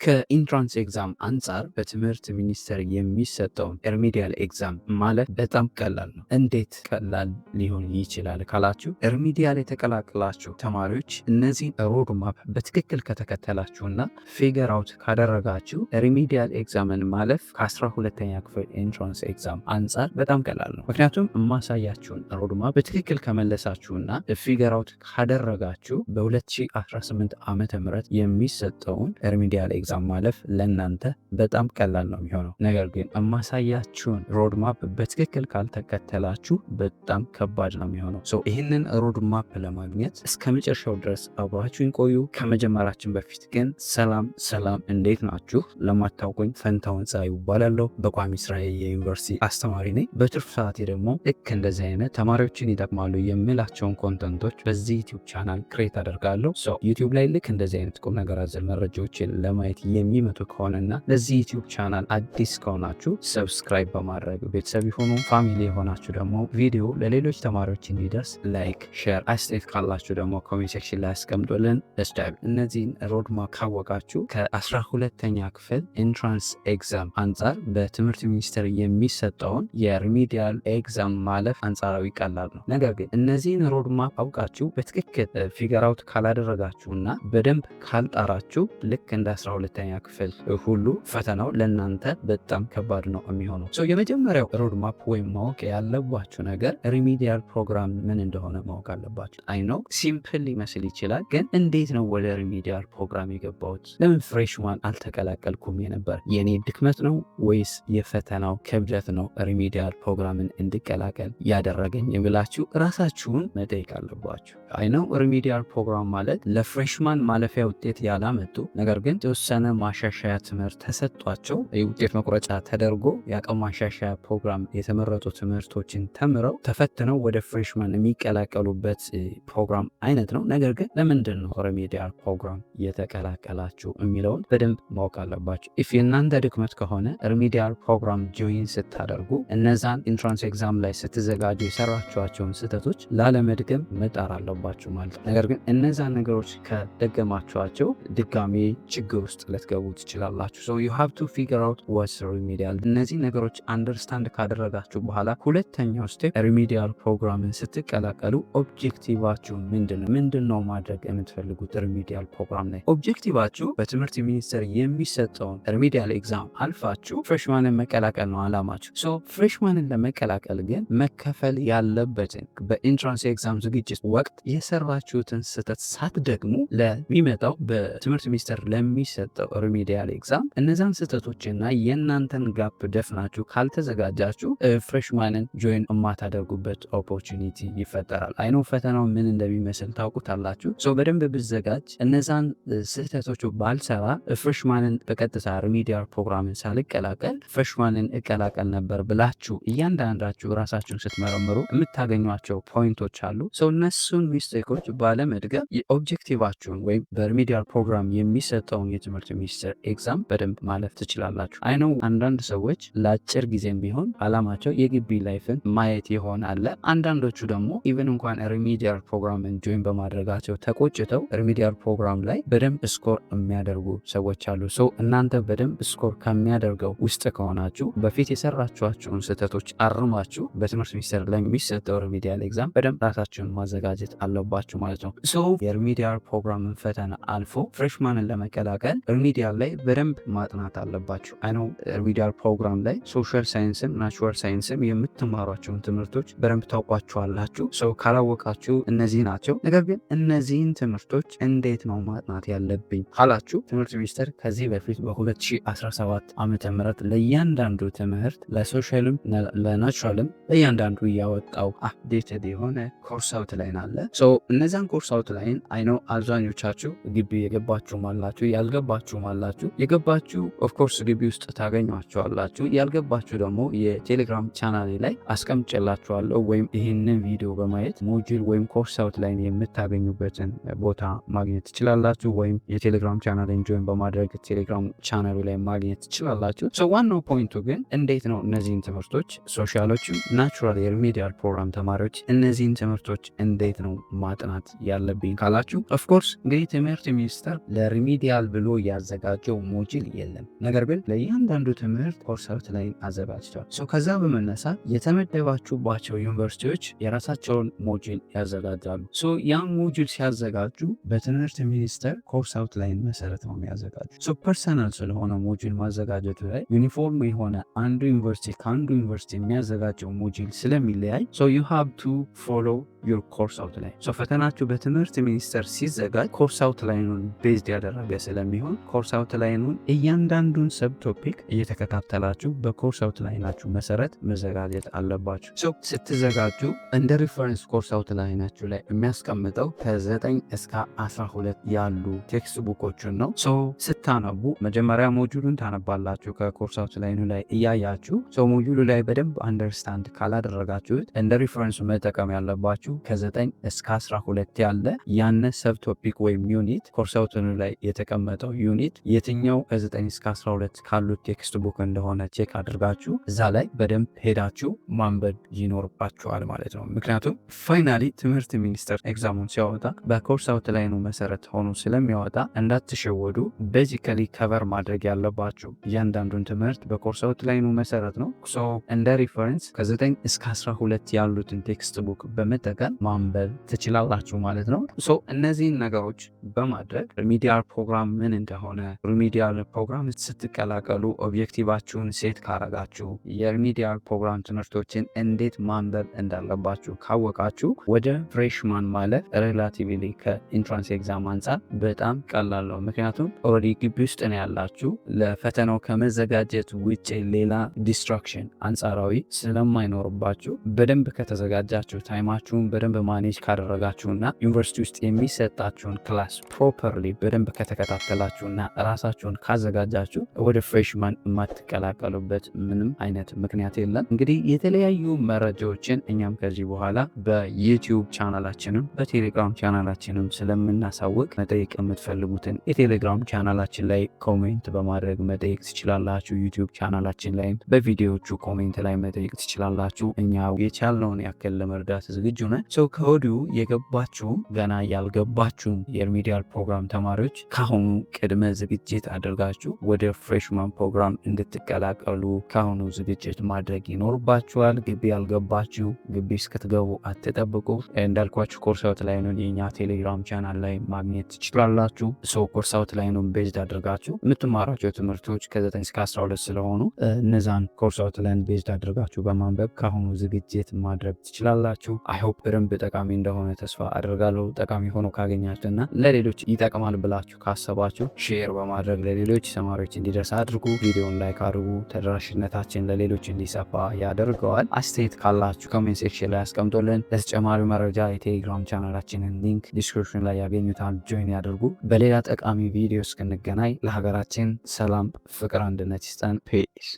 ከኢንትራንስ ኤግዛም አንጻር በትምህርት ሚኒስቴር የሚሰጠውን ሪሚዲያል ኤግዛም ማለፍ በጣም ቀላል ነው። እንዴት ቀላል ሊሆን ይችላል ካላችሁ፣ ሪሚዲያል የተቀላቀላችሁ ተማሪዎች እነዚህን ሮድማፕ በትክክል ከተከተላችሁና ፊገር አውት ካደረጋችሁ ሪሚዲያል ኤግዛምን ማለፍ ከ12ኛ ክፍል ኢንትራንስ ኤግዛም አንጻር በጣም ቀላል ነው። ምክንያቱም የማሳያችሁን ሮድማፕ በትክክል ከመለሳችሁና ፊገር አውት ካደረጋችሁ በ2018 ዓ.ም የሚሰጠውን ሪሚዲያል ኤግዛም ማለፍ ለእናንተ በጣም ቀላል ነው የሚሆነው። ነገር ግን የማሳያችሁን ሮድማፕ በትክክል ካልተከተላችሁ በጣም ከባድ ነው የሚሆነው። ይህንን ሮድማፕ ለማግኘት እስከ መጨረሻው ድረስ አብራችሁን ቆዩ። ከመጀመራችን በፊት ግን ሰላም እንዴት ናችሁ? ለማታውቁኝ ፈንታውን ፀሐይ ይባላለሁ። በቋሚ ስራዬ የዩኒቨርሲቲ አስተማሪ ነኝ። በትርፍ ሰዓቴ ደግሞ ልክ እንደዚህ አይነት ተማሪዎችን ይጠቅማሉ የምላቸውን ኮንተንቶች በዚህ ዩቲዩብ ቻናል ክሬት አደርጋለሁ። ዩቲዩብ ላይ ልክ እንደዚህ አይነት ቁም ነገር አዘል መረጃዎችን ለማየት የሚመጡ ከሆነና ለዚህ ዩቲዩብ ቻናል አዲስ ከሆናችሁ ሰብስክራይብ በማድረግ ቤተሰብ የሆኑ ፋሚሊ የሆናችሁ ደግሞ ቪዲዮ ለሌሎች ተማሪዎች እንዲደርስ ላይክ፣ ሼር፣ አስተያየት ካላችሁ ደግሞ ኮሜንት ሴክሽን ላይ አስቀምጡልን። ደስታቢ እነዚህን ሮድማፕ ካወቃችሁ ከ12ኛ ክፍል ኢንትራንስ ኤግዛም አንጻር በትምህርት ሚኒስቴር የሚሰጠውን የሪሚዲያል ኤግዛም ማለፍ አንጻራዊ ቀላል ነው። ነገር ግን እነዚህን ሮድማፕ አውቃችሁ በትክክል ፊገር አውት ካላደረጋችሁና በደንብ ካልጣራችሁ ልክ እንደ 12ኛ ክፍል ሁሉ ፈተናው ለእናንተ በጣም ከባድ ነው የሚሆነው። የመጀመሪያው ሮድማፕ ወይም ማወቅ ያለባችሁ ነገር ሪሚዲያል ፕሮግራም ምን እንደሆነ ማወቅ አለባችሁ። አይ ነው ሲምፕል ሊመስል ይችላል፣ ግን እንዴት ነው ወደ ሪሚዲያል ፕሮግራም የገባሁት? ለምን ፍሬሽማን አልተቀላቀልኩም የነበር? የኔ ድክመት ነው ወይስ የፈተናው ክብደት ነው ሪሚዲያል ፕሮግራምን እንድቀላቀል ያደረገኝ ብላችሁ ራሳችሁን መጠየቅ አለባችሁ። አይ ነው ሪሚዲያል ፕሮግራም ማለት ለፍሬሽማን ማለፊያ ውጤት ያላመጡ ነገር ግን የተወሰነ ማሻሻያ ትምህርት ተሰጧቸው የውጤት መቁረጫ ተደርጎ የአቅም ማሻሻያ ፕሮግራም የተመረጡ ትምህርቶችን ተምረው ተፈትነው ወደ ፍሬሽማን የሚቀላቀሉበት ፕሮግራም አይነት ነው። ነገር ግን ለምንድን ነው ሪሚዲያል ፕሮግራም የተቀላቀላችሁ የሚለውን በደንብ ማወቅ አለባችሁ። ኢፍ የእናንተ ድክመት ከሆነ ሪሚዲያል ፕሮግራም ጆይን ስታደርጉ እነዛን ኢንትራንስ ኤግዛም ላይ ስትዘጋጁ የሰራችኋቸውን ስህተቶች ላለመድገም መጣር አለባችሁ ማለት ነው። ነገር ግን እነዛን ነገሮች ከደገማችኋቸው ድጋሜ ችግር ውስጥ ልትገቡ ትችላላችሁ። you have to figure out what's remedial። እነዚህ ነገሮች አንደርስታንድ ካደረጋችሁ በኋላ ሁለተኛው ስቴፕ ሪሚዲያል ፕሮግራምን ስትቀላቀሉ ኦብጀክቲቫችሁ ምንድነው ማድረግ የምትፈልጉት ሪሚዲያል ፕሮግራም ላይ? ኦብጀክቲቫችሁ በትምህርት ሚኒስቴር የሚሰጠውን ሪሚዲያል ኤግዛም አልፋችሁ ፍሬሽማንን መቀላቀል ነው አላማችሁ። ፍሬሽማንን ለመቀላቀል ግን መከፈል ያለበትን በኢንትራንስ ኤግዛም ዝግጅት ወቅት የሰራችሁትን ስህተት ሳትደግሙ ለሚመጣው በትምህርት ሚኒስቴር ለሚሰጠው ሪሚዲያል ኤግዛም እነዛን ስህተቶችና የእናንተን ጋፕ ደፍናችሁ ካልተዘጋጃችሁ ፍሬሽማንን ጆይን የማታደርጉበት ኦፖርቹኒቲ ይፈጠራል። አይኖ ፈተናው ምን እንደሚመስል ታውቁታላችሁ። በደንብ ብዘጋጅ እነዛን ስህተቶቹ ባልሰራ ፍሬሽማንን በቀጥታ ሪሚዲያል ፕሮግራምን ሳልቀላቀል ፍሬሽማንን እቀላቀል ነበር ብላችሁ እያንዳንዳችሁ ራሳችሁን ስትመረምሩ የምታገኟቸው ፖይንቶች አሉ። እነሱን ሚስቴኮች ባለመድገም የኦብጀክቲቫችሁን ወይም በሪሚዲያል ፕሮግራም የሚሰጠውን የትምህርት ሚኒስቴር ኤግዛም በደንብ ማለፍ ትችላላችሁ። አይነው አንዳንድ ሰዎች ለአጭር ጊዜም ቢሆን አላማቸው የግቢ ላይፍን ማየት ይሆን አለ። አንዳንዶቹ ደግሞ ኢቨን እንኳን ሪሚዲያል ፕሮግራምን ጆይን በማድረጋቸው ተቆጭተው ሪሚዲያል ፕሮግራም ላይ በደንብ ስኮር የሚያደርጉ ሰዎች አሉ። እናንተ በደንብ ስኮር ከሚያደርገው ውስጥ ከሆናችሁ በፊት የሰራችኋቸውን ስህተቶች አርማችሁ በትምህርት ሚኒስቴር ላይ የሚሰጠው ሪሚዲያል ኤግዛም በደንብ ራሳችሁን ማዘጋጀት አለባችሁ ማለት ነው። የሪሚዲያል ፕሮግራምን ፈተና አልፎ ፍሬሽማንን ለመቀላቀል ሪሚዲያል ላይ በደንብ ማጥናት አለባችሁ። አይነው ሪሚዲያል ፕሮግራም ላይ ሶሻል ሳይንስም ናቹራል ሳይንስም የምትማሯቸውን ትምህርቶች በደንብ ታውቋቸዋላችሁ። ካላወቃችሁ እነዚህ ናቸው። ነገር ግን እነዚህን ትምህርቶች እንዴት ነው ማጥናት ያለብኝ ካላችሁ ትምህርት ሚኒስቴር ከዚህ በፊት በ2017 ዓ.ም ለእያንዳንዱ ትምህርት ለሶሻልም ለናቹራልም ለእያንዳንዱ እያወጣው አፕዴትድ የሆነ ኮርስ አውት ላይን አለ። እነዛን ኮርስ አውት ላይን አይነው አብዛኞቻችሁ ግቢ የገባችሁም አላችሁ፣ ያልገባችሁም አላችሁ። የገባችሁ ኦፍኮርስ ግቢ ውስጥ ታገኟቸዋላችሁ። ያልገባችሁ ደግሞ የቴሌግራም ቻናሌ ላይ አስቀምጬላችኋለሁ። ወይም ይህንን ቪዲዮ በማየት ሞጁል ወይም ኮርስ አውት ላይን የምታገኙበትን ቦታ ማግኘት ትችላላችሁ። ወይም የቴሌግራም ቻናልን ጆይን በማድረግ ቴሌግራም ቻናሉ ላይ ማግኘት ትችላላችሁ። ዋናው ፖይንቱ ግን እንዴት ነው እነዚህን ትምህርቶች ሶሻሎቹ ናቹራል የሪሚዲያል ፕሮግራም ተማሪዎች እነዚህን ትምህርቶች እንዴት ነው ማጥናት ያለብኝ ካላችሁ ኦፍኮርስ እንግዲህ ትምህርት ሚኒስቴር ለሪሚዲያል ብሎ ያዘጋጀው ሞጁል የለም። ነገር ግን ለእያንዳንዱ ትምህርት ኮርስ አውትላይን አዘጋጅቷል። ከዛ በመነሳት የተመደባችሁባቸው ዩኒቨርሲቲዎች የራሳቸውን ሞጁል ያዘጋጃሉ። ያን ሞጁል ሲያዘጋጁ በትምህርት ሚኒስቴር ኮርስ አውትላይን መሰረት ነው የሚያዘጋጁ። ፐርሰናል ስለሆነ ሞጁል ማዘጋጀቱ ላይ ዩኒፎርም የሆነ አንዱ ዩኒቨርሲቲ ከአንዱ ዩኒቨርሲቲ የሚያዘጋጀው ሞጁል ስለሚለያይ you have to follow your course outline። ፈተናችሁ በትምህርት ሚኒስቴር ሲዘጋጅ ኮርስ አውትላይኑን ቤዝድ ያደረገ ስለሚሆን ኮርስ አውትላይኑን እያንዳንዱን ሰብ ቶፒክ እየተከታተላችሁ በኮርስ አውትላይናችሁ መሰረት መዘጋጀት አለባችሁ። ስትዘጋጁ እንደ ሪፈረንስ ኮርስ አውትላይናችሁ ላይ የሚያስቀምጠው ከ9 እስከ 12 ያሉ ቴክስት ቡኮችን ነው። ስታነቡ መጀመሪያ ሞጁሉን ታነባላችሁ ከኮርስ አውትላይኑ ላይ እያያችሁ። ሞጁሉ ላይ በደንብ አንደርስታንድ ካላደረጋችሁት እንደ ሪፈረንሱ መጠቀም ያለባችሁ ከ9 እስከ 12 ያለ ያነ ሰብ ቶፒክ ወይም ዩኒት ኮርስ አውትላይኑ ላይ የተቀመጠው ዩኒት የትኛው ከ9 እስከ 12 ካሉት ቴክስት ቡክ እንደሆነ ቼክ አድርጋችሁ እዛ ላይ በደንብ ሄዳችሁ ማንበብ ይኖርባችኋል ማለት ነው። ምክንያቱም ፋይናሊ ትምህርት ሚኒስቴር ኤግዛሙን ሲያወጣ በኮርስ አውትላይኑ መሰረት ሆኖ ስለሚያወጣ እንዳትሸወዱ። ቤዚካሊ ከቨር ማድረግ ያለባችሁ እያንዳንዱን ትምህርት በኮርስ አውትላይኑ መሰረት ነው። እንደ ሪፈረንስ ከ9 እስከ 12 ያሉትን ቴክስት ቡክ በመጠቀም ማንበብ ትችላላችሁ ማለት ነው። እነዚህን ነገሮች በማድረግ ሪሚዲያል ፕሮግራም ምን እንደሆነ ሪሚዲያል ፕሮግራም ስትቀላቀሉ ኦብጀክቲቫችሁን ሴት ካረጋችሁ የሪሚዲያል ፕሮግራም ትምህርቶችን እንዴት ማንበብ እንዳለባችሁ ካወቃችሁ ወደ ፍሬሽማን ማለት ሬላቲቭሊ ከኢንትራንስ ኤግዛም አንጻር በጣም ቀላል ነው። ምክንያቱም ኦልሬዲ ግቢ ውስጥ ነው ያላችሁ። ለፈተናው ከመዘጋጀት ውጭ ሌላ ዲስትራክሽን አንጻራዊ ስለማይኖርባችሁ በደንብ ከተዘጋጃችሁ ታይማችሁን በደንብ ማኔጅ ካደረጋችሁና ዩኒቨርሲቲ ውስጥ የሚሰጣችሁን ክላስ ፕሮፐርሊ በደንብ ከተከታተላችሁና ራሳችሁን ካዘጋጃችሁ ወደ ፍሬሽማን የማትቀላቀሉበት ምንም አይነት ምክንያት የለም። እንግዲህ የተለያዩ መረጃዎችን እኛም ከዚህ በኋላ በዩቲዩብ ቻናላችንም በቴሌግራም ቻናላችንም ስለምናሳውቅ መጠየቅ የምትፈልጉትን የቴሌግራም ቻናላችን ላይ ኮሜንት በማድረግ መጠየቅ ትችላላችሁ። ዩቲዩብ ቻናላችን ላይም በቪዲዮዎቹ ኮሜንት ላይ መጠየቅ ትችላላችሁ። እኛ የቻልነውን ያክል ለመርዳት ዝግጁ ነን። ከወዲሁ የገባችሁም ገና ያልገባችሁም የሪሚዲያል ፕሮግራም ተማሪዎች ካሁኑ ቅድመ ዝግጅት አድርጋችሁ ወደ ፍሬሽማን ፕሮግራም እንድትቀላቀሉ ካሁኑ ዝግጅት ማድረግ ይኖርባችኋል። ግቢ ያልገባችሁ ግቢ እስክትገቡ አትጠብቁ። እንዳልኳችሁ ኮርስ አውትላይኑን የኛ ቴሌግራም ቻናል ላይ ማግኘት ትችላላችሁ። ኮርስ አውትላይኑን ቤዝድ አድርጋችሁ የምትማሯቸው ትምህርቶች ከ9 እስከ 12 ስለሆኑ እነዛን ኮርስ አውትላይን ቤዝድ አድርጋችሁ በማንበብ ካሁኑ ዝግጅት ማድረግ ትችላላችሁ። አይሆፕ በደንብ ጠቃሚ እንደሆነ ተስፋ አድርጋለሁ። ጠቃሚ ሆኖ ካገኛችሁና ለሌሎች ይጠቅማል ብላችሁ ካሰባችሁ ሼር በማድረግ ለሌሎች ተማሪዎች እንዲደርስ አድርጉ። ቪዲዮን ላይክ አድርጉ። ተደራሽነታችን ለሌሎች እንዲሰፋ ያደርገዋል። አስተያየት ካላችሁ ኮሜንት ሴክሽን ላይ አስቀምጦልን። ለተጨማሪ መረጃ የቴሌግራም ቻናላችንን ሊንክ ዲስክሪፕሽን ላይ ያገኙታል። ጆይን ያድርጉ። በሌላ ጠቃሚ ቪዲዮ እስክንገናኝ ለሀገራችን ሰላም፣ ፍቅር፣ አንድነት ይስጠን። ፔስ